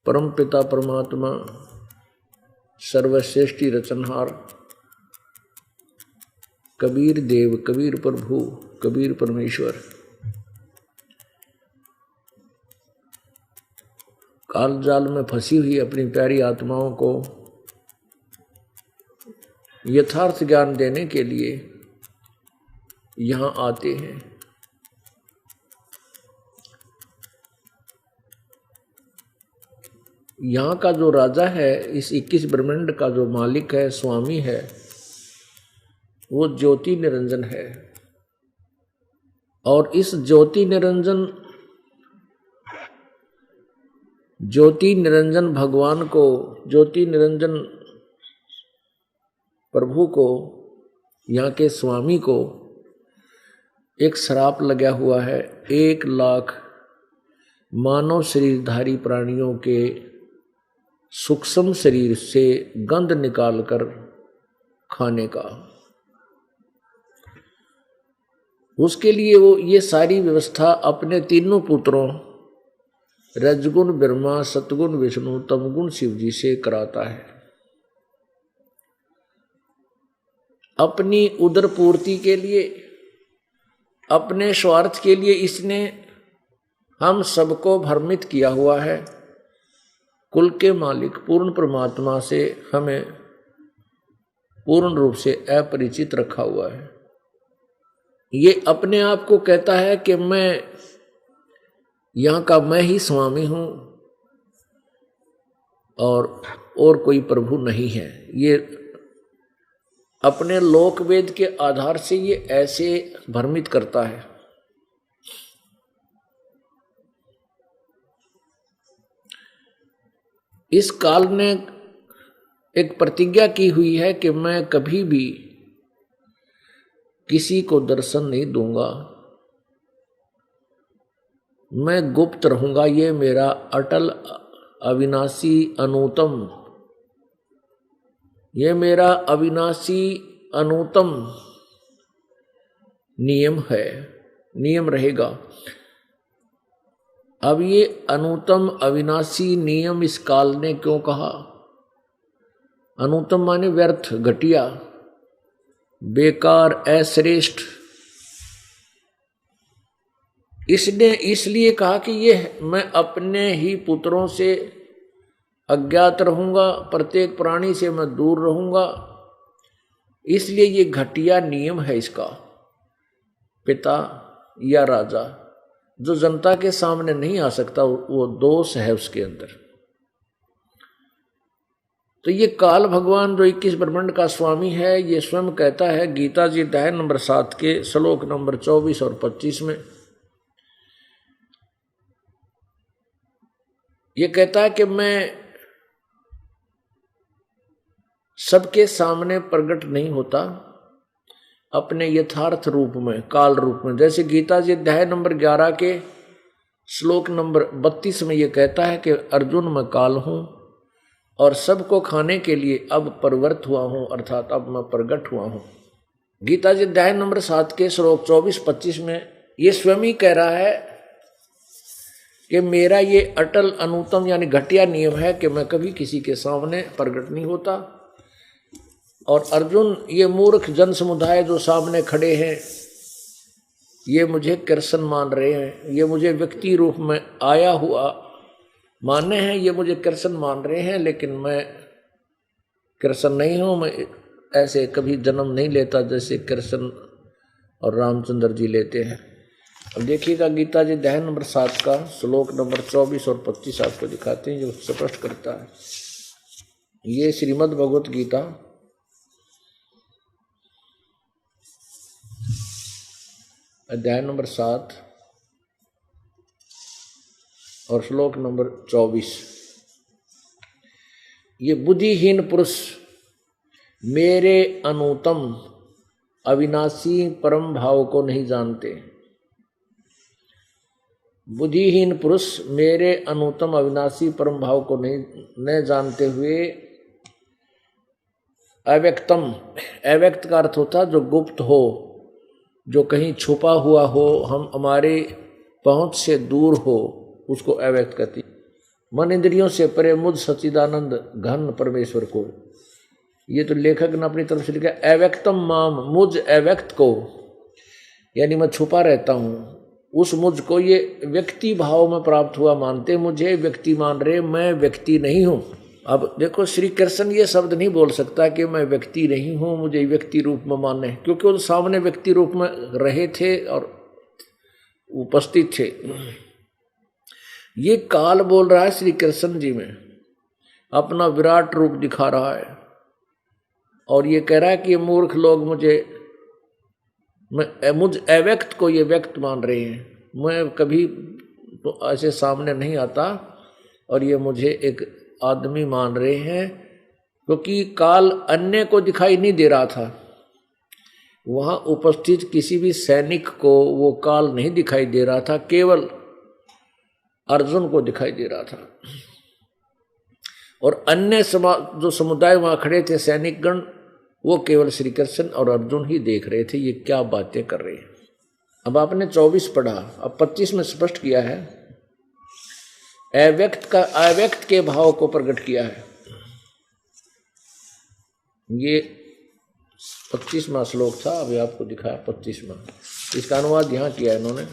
परम पिता परमात्मा, सर्वश्रेष्ठी रचनहार, कबीर देव, कबीर प्रभु, कबीर परमेश्वर, काल जाल में फंसी हुई अपनी प्यारी आत्माओं को यथार्थ ज्ञान देने के लिए यहाँ आते हैं। यहाँ का जो राजा है, इस 21 ब्रह्मांड का जो मालिक है, स्वामी है, वो ज्योति निरंजन है। और इस ज्योति निरंजन भगवान को, ज्योति निरंजन प्रभु को, यहाँ के स्वामी को एक श्राप लगा हुआ है। 1 लाख मानव शरीरधारी प्राणियों के सूक्ष्म शरीर से गंध निकालकर खाने का। उसके लिए वो ये सारी व्यवस्था अपने तीनों पुत्रों रजगुण ब्रह्मा, सतगुण विष्णु, तमगुण शिव जी से कराता है। अपनी उदर पूर्ति के लिए, अपने स्वार्थ के लिए इसने हम सबको भ्रमित किया हुआ है। कुल के मालिक पूर्ण परमात्मा से हमें पूर्ण रूप से अपरिचित रखा हुआ है। ये अपने आप को कहता है कि मैं यहाँ का मैं ही स्वामी हूँ और कोई प्रभु नहीं है। ये अपने लोक वेद के आधार से ये ऐसे भ्रमित करता है। इस काल ने एक प्रतिज्ञा की हुई है कि मैं कभी भी किसी को दर्शन नहीं दूंगा, मैं गुप्त रहूंगा। ये मेरा अटल, अविनाशी, अनूतम, ये मेरा अविनाशी अनूतम नियम है, नियम रहेगा। अब ये अनूतम अविनाशी नियम इस काल ने क्यों कहा? अनूतम माने व्यर्थ, घटिया, बेकार, अश्रेष्ठ। इसने इसलिए कहा कि ये मैं अपने ही पुत्रों से अज्ञात रहूंगा, प्रत्येक प्राणी से मैं दूर रहूंगा। इसलिए ये घटिया नियम है इसका। पिता या राजा जो जनता के सामने नहीं आ सकता, वो दोष है उसके अंदर। तो ये काल भगवान जो 21 ब्रह्मांड का स्वामी है, ये स्वयं कहता है गीता जी अध्याय नंबर 7 के श्लोक नंबर 24 और 25 में, ये कहता है कि मैं सबके सामने प्रकट नहीं होता, अपने यथार्थ रूप में, काल रूप में। जैसे गीता जी अध्याय नंबर 11 के श्लोक नंबर 32 में ये कहता है कि अर्जुन मैं काल हूं और सबको खाने के लिए अब प्रवृत्त हुआ हूं, अर्थात अब मैं प्रकट हुआ हूं। गीता जी अध्याय नंबर 7 के श्लोक 24-25 में ये स्वयं ही कह रहा है कि मेरा ये अटल, अनूतम यानी घटिया नियम है कि मैं कभी किसी के सामने प्रकट नहीं होता। और अर्जुन, ये मूर्ख जन समुदाय जो सामने खड़े हैं, ये मुझे कृष्ण मान रहे हैं, ये मुझे व्यक्ति रूप में आया हुआ माने हैं, ये मुझे कृष्ण मान रहे हैं, लेकिन मैं कृष्ण नहीं हूं। मैं ऐसे कभी जन्म नहीं लेता जैसे कृष्ण और रामचंद्र जी लेते हैं। अब देखिएगा गीता जी अध्याय नंबर 7 का श्लोक नंबर 24 और 25 आपको दिखाते हैं, जो स्पष्ट करता है। ये श्रीमद् भगवत गीता अध्याय नंबर 7 और श्लोक नंबर 24। ये बुद्धिहीन पुरुष मेरे अनूतम अविनाशी परम भाव को नहीं जानते। बुद्धिहीन पुरुष मेरे अनूतम अविनाशी परम भाव को नहीं जानते हुए अव्यक्तम, अव्यक्त का अर्थ होता जो गुप्त हो, जो कहीं छुपा हुआ हो, हम हमारे पहुंच से दूर हो, उसको अव्यक्त कहती। मन इंद्रियों से परे मुझ सच्चिदानंद घन परमेश्वर को। ये तो लेखक ने अपनी तरफ से लिखा, अव्यक्तम माम, मुझ अव्यक्त को, यानी मैं छुपा रहता हूं, उस मुझ को ये व्यक्ति भाव में प्राप्त हुआ मानते, मुझे व्यक्ति मान रहे, मैं व्यक्ति नहीं हूं। अब देखो श्री कृष्ण ये शब्द नहीं बोल सकता कि मैं व्यक्ति नहीं हूं, मुझे व्यक्ति रूप में माने, क्योंकि वो सामने व्यक्ति रूप में रहे थे और उपस्थित थे। ये काल बोल रहा है श्री कृष्ण जी में, अपना विराट रूप दिखा रहा है और ये कह रहा है कि ये मूर्ख लोग मुझ अव्यक्त को ये व्यक्त मान रहे हैं, मैं कभी तो ऐसे सामने नहीं आता और ये मुझे एक आदमी मान रहे हैं, क्योंकि काल अन्य को दिखाई नहीं दे रहा था। वहां उपस्थित किसी भी सैनिक को वो काल नहीं दिखाई दे रहा था, केवल अर्जुन को दिखाई दे रहा था। और अन्य जो समुदाय वहां खड़े थे सैनिकगण, वो केवल श्री कृष्ण और अर्जुन ही देख रहे थे, ये क्या बातें कर रहे हैं। अब आपने 24 पढ़ा, अब 25 में स्पष्ट किया है, अव्यक्त के भाव को प्रकट किया है। ये 25वां श्लोक था, अभी आपको दिखाया 25वां, इसका अनुवाद यहां किया इन्होंने।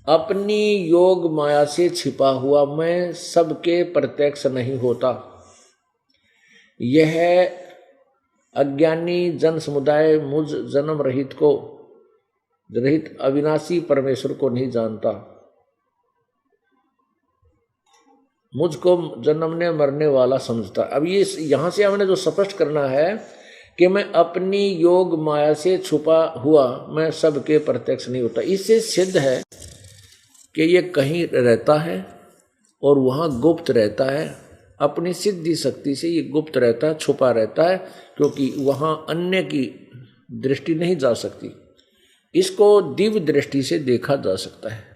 अपनी योग माया से छिपा हुआ मैं सबके प्रत्यक्ष नहीं होता। यह अज्ञानी जन समुदाय मुझ जन्म रहित अविनाशी परमेश्वर को नहीं जानता। मुझको जन्मने मरने वाला समझता। अब ये यहां से हमने जो स्पष्ट करना है कि मैं अपनी योग माया से छुपा हुआ मैं सबके प्रत्यक्ष नहीं होता। इससे सिद्ध है कि ये कहीं रहता है और वहाँ गुप्त रहता है, अपनी सिद्धि शक्ति से ये गुप्त रहता है, छुपा रहता है, क्योंकि वहाँ अन्य की दृष्टि नहीं जा सकती। इसको दिव्य दृष्टि से देखा जा सकता है।